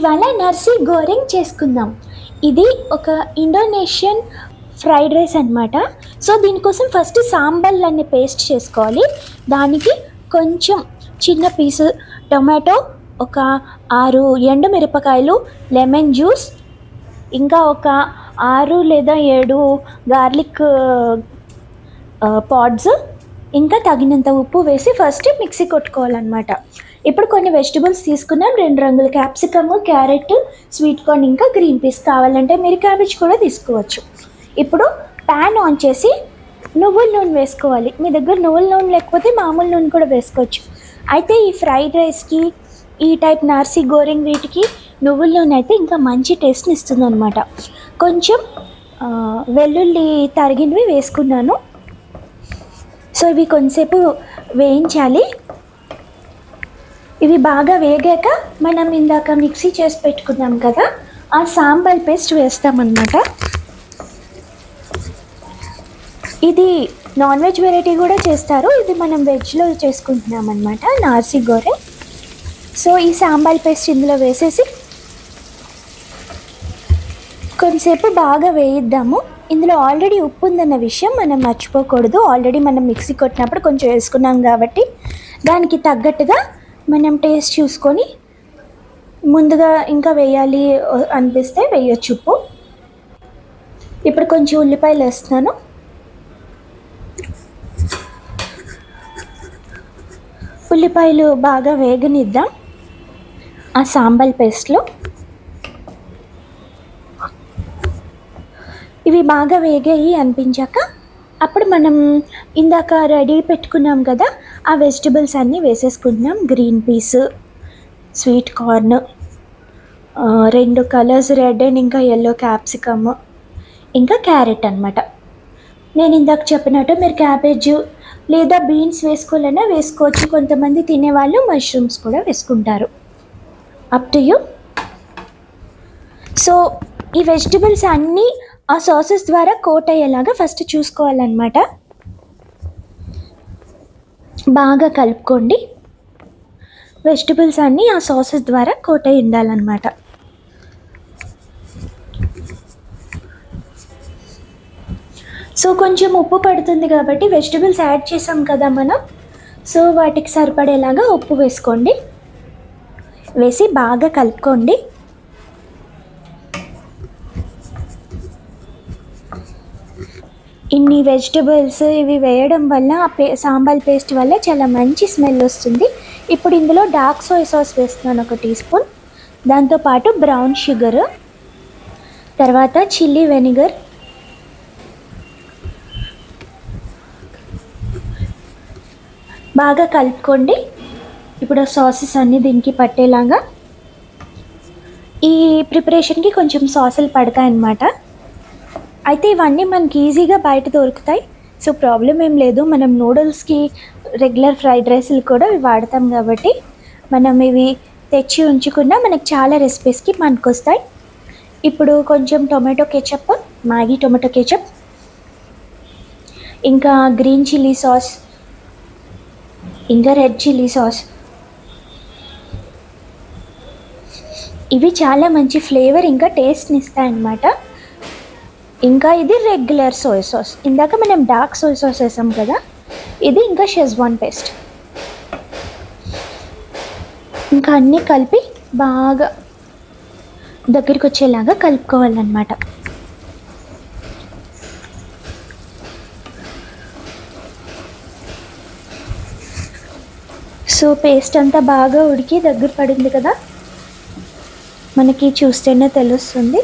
ఇవాళ నర్సీ గోరింగ్ చేసుకుందాం. ఇది ఒక ఇండోనేషియన్ ఫ్రైడ్ రైస్ అనమాట. సో దీనికోసం ఫస్ట్ సాంబార్ అనే పేస్ట్ చేసుకోవాలి. దానికి కొంచెం చిన్న పీసు టొమాటో, ఒక 6 ఎండుమిరపకాయలు, లెమన్ జ్యూస్, ఇంకా ఒక 6 లేదా 7 గార్లిక్ పాడ్స్, ఇంకా తగినంత ఉప్పు వేసి ఫస్ట్ మిక్సీ కొట్టుకోవాలన్నమాట. ఇప్పుడు కొన్ని వెజిటబుల్స్ తీసుకున్నాం. 2 రంగుల క్యాప్సికమ్, క్యారెట్, స్వీట్ కార్న్, ఇంకా గ్రీన్ పీస్. కావాలంటే మీరు క్యాబేజ్ కూడా తీసుకోవచ్చు. ఇప్పుడు ప్యాన్ ఆన్ చేసి నువ్వుల నూనె వేసుకోవాలి. మీ దగ్గర నువ్వుల నూనె లేకపోతే మామూలు నూనె కూడా వేసుకోవచ్చు. అయితే ఈ ఫ్రైడ్ రైస్కి, ఈ టైప్ నార్సీ గోరింగ్ వీటికి నువ్వుల నూనె అయితే ఇంకా మంచి టేస్ట్ని ఇస్తుంది అనమాట. కొంచెం వెల్లుల్లి తరిగినవి వేసుకున్నాను. సో ఇవి కొంచెంసేపు వేయించాలి. ఇవి బాగా వేగాక మనం ఇందాక మిక్సీ చేసి పెట్టుకున్నాం కదా, ఆ సాంబార్ పేస్ట్ వేస్తామన్నమాట. ఇది నాన్ వెజ్ వెరైటీ కూడా చేస్తారు. ఇది మనం వెజ్లో చేసుకుంటున్నాం అన్నమాట, నార్సీ గోరింగ్. సో ఈ సాంబార్ పేస్ట్ ఇందులో వేసేసి కొంచెంసేపు బాగా వేయిద్దాము. ఇందులో ఆల్రెడీ ఉప్పు ఉందన్న విషయం మనం మర్చిపోకూడదు. ఆల్రెడీ మనం మిక్సీ కొట్టినప్పుడు కొంచెం వేసుకున్నాం కాబట్టి దానికి తగ్గట్టుగా మనం టేస్ట్ చూసుకొని ముందుగా ఇంకా వేయాలి అనిపిస్తే వేయొచ్చు ఉప్పు. ఇప్పుడు కొంచెం ఉల్లిపాయలు వేస్తున్నాను. ఉల్లిపాయలు బాగా వేగనిద్దాం ఆ సాంబార్ పేస్ట్లో. ఇవి బాగా వేగాయి అనిపించాక అప్పుడు మనం ఇందాక రెడీ పెట్టుకున్నాం కదా, ఆ వెజిటబుల్స్ అన్నీ వేసేసుకుంటున్నాం. Green peas, sweet corn, 2 colours red and ఇంకా ఎల్లో క్యాప్సికమ్, ఇంకా క్యారెట్ అనమాట. నేను ఇందాక చెప్పినట్టు మీరు క్యాబేజ్ లేదా బీన్స్ వేసుకోవాలన్నా వేసుకోవచ్చు. కొంతమంది తినేవాళ్ళు మష్రూమ్స్ కూడా వేసుకుంటారు. Up to you. సో ఈ వెజిటబుల్స్ అన్నీ ఆ సాసెస్ ద్వారా కోట్ అయ్యేలాగా ఫస్ట్ చూసుకోవాలన్నమాట. బాగా కలుపుకోండి. వెజిటబుల్స్ అన్నీ ఆ సాసెస్ ద్వారా కోట్ అయి ఉండాలన్నమాట. సో కొంచెం ఉప్పు పడుతుంది కాబట్టి వెజిటబుల్స్ యాడ్ చేసాం కదా మనం, సో వాటికి సరిపడేలాగా ఉప్పు వేసుకోండి. వేసి బాగా కలుపుకోండి. ఇన్ని వెజిటబుల్స్ ఇవి వేయడం వల్ల సాంబార్ పేస్ట్ వల్ల చాలా మంచి స్మెల్ వస్తుంది. ఇప్పుడు ఇందులో డార్క్ సోయా సాస్ వేస్తున్నాను 1 టీ స్పూన్. దాంతోపాటు బ్రౌన్ షుగర్, తర్వాత చిల్లీ వెనిగర్, బాగా కలుపుకోండి. ఇప్పుడు సాసెస్ అన్నీ దీనికి పట్టేలాగా. ఈ ప్రిపరేషన్కి కొంచెం సాసులు పడతాయన్నమాట. అయితే ఇవన్నీ మనకి ఈజీగా బయట దొరుకుతాయి. సో ప్రాబ్లం ఏం లేదు. మనం నూడిల్స్కి, రెగ్యులర్ ఫ్రైడ్ రైస్లు కూడా ఇవి వాడతాం కాబట్టి మనం ఇవి తెచ్చి ఉంచుకున్నా మనకు చాలా రెసిపీస్కి పనికొస్తాయి. ఇప్పుడు కొంచెం tomato ketchup, Maggi tomato ketchup, ఇంకా గ్రీన్ చిల్లీ సాస్, ఇంకా రెడ్ చిల్లీ సాస్, ఇవి చాలా మంచి ఫ్లేవర్ ఇంకా టేస్ట్ని ఇస్తాయన్నమాట. ఇంకా ఇది రెగ్యులర్ సోయా సాస్. ఇందాక మనం డార్క్ సోయా సాస్ వేసాం కదా, ఇది ఇంకా షెజ్వాన్ పేస్ట్. ఇంకా అన్నీ కలిపి బాగా దగ్గరికి వచ్చేలాగా కలుపుకోవాలన్నమాట. సో పేస్ట్ అంతా బాగా ఉడికి దగ్గర పడింది కదా, మనకి చూస్తేనే తెలుస్తుంది.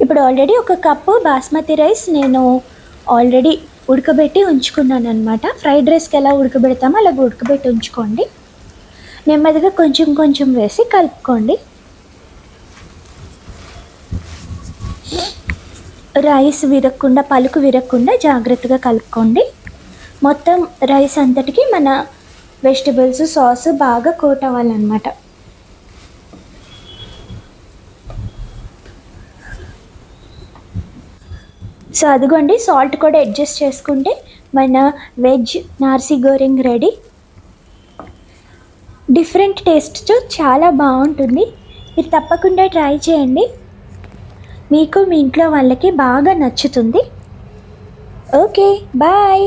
ఇప్పుడు ఆల్రెడీ 1 కప్పు బాస్మతి రైస్ నేను ఆల్రెడీ ఉడకబెట్టి ఉంచుకున్నాను అనమాట. ఫ్రైడ్ రైస్కి ఎలా ఉడకబెడతామో అలాగ ఉడకబెట్టి ఉంచుకోండి. నెమ్మదిగా కొంచెం కొంచెం వేసి కలుపుకోండి. రైస్ విరగకుండా, పలుకు విరగకుండా జాగ్రత్తగా కలుపుకోండి. మొత్తం రైస్ అంతటికి మన వెజిటబుల్స్ సాస్ బాగా కోట్ అవ్వాలన్నమాట. సో అదిగోండి, సాల్ట్ కూడా అడ్జస్ట్ చేసుకుంటే మన వెజ్ నార్సీ గోరింగ్ రెడీ. డిఫరెంట్ టేస్ట్తో చాలా బాగుంటుంది. మీరు తప్పకుండా ట్రై చేయండి, మీకు మీ ఇంట్లో వాళ్ళకి బాగా నచ్చుతుంది. Okay, bye.